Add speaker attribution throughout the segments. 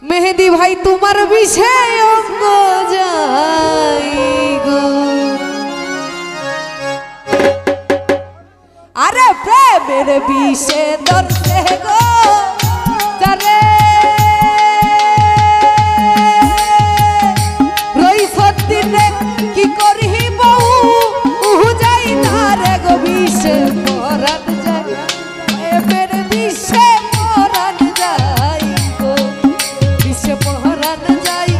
Speaker 1: मेहदी भाई तुम्हार विषय अंग जाई गो अरे प्रेमेर विषे दर्शे गो जारे रई सत्तिने की करही बहु उहु जाई तारे गो विषे परान जाई प्रेमेर विषे परान जाई गो विषे परान जाई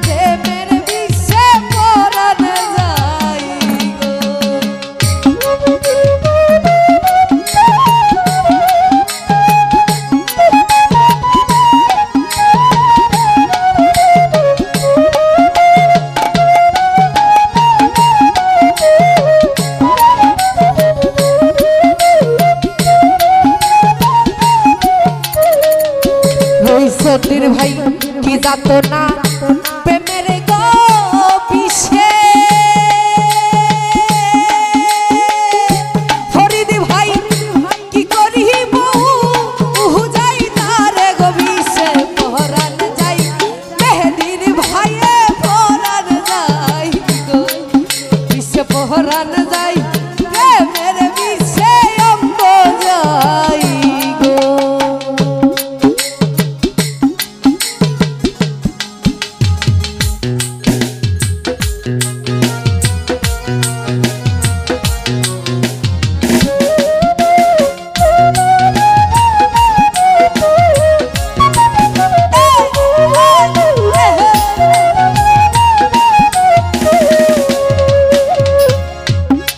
Speaker 1: प्रेमेर विषे परान जाई गो सतीर भाई की जातो ना प्रेमेर गो विषे फरीद भाई की करही बहु उहु जाई तारे गो विषे परान जाई मेहदीर भाई परान जाई गो विषे परान जाई प्रेमेर विषे अंग जाई गो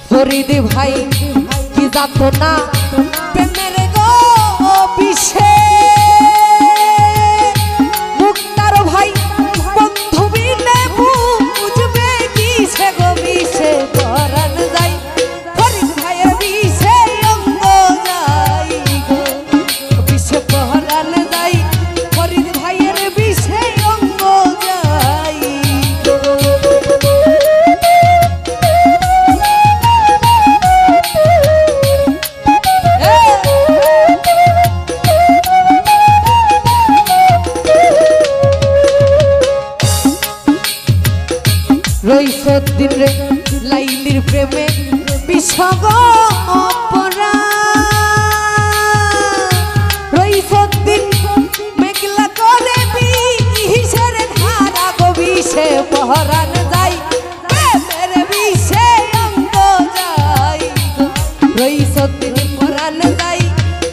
Speaker 1: फरीद भाई की जातो ना प्रेमेर गो विषे मुक्तार भाई बंधु बिने बुझबे किसे गो विषे परान जाई फरीद भाई विषे अंग जाई गो विषे परान जाई फरीद भाई विषे अंग जाई गो रई सत्तिन रे लाइलिर प्रेमे विषग अपरा रई सत्तिन मेघला करे विषेर धारा गो विषे परान जाई प्रेमेर विषे अंग जाई गो रई सत्तिन परान जाई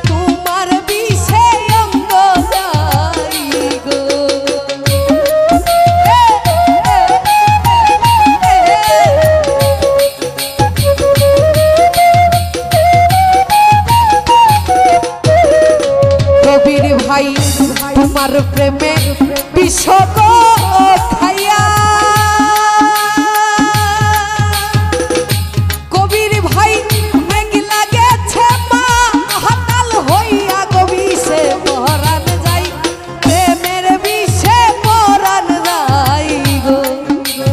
Speaker 1: तुम्हार विषे अंग जाई गो भाई तुम्हार प्रेमे विष गो खाइया कबीर भाई मेघला गेछे मा हताल हइया गो विषे परान जाई प्रेमेर विषे परान जाई गो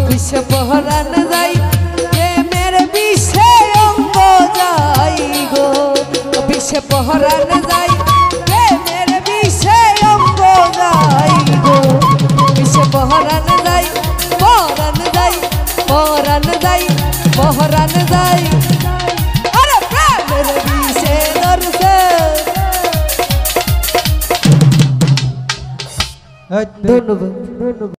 Speaker 1: विषे परान जाई प्रेमेर विषे अंग जाई गो विषे परान जाई परान जाई परान जाई परान जाई परान जाई अरे प्रेमेर विषे दर्शे धन्यवाद।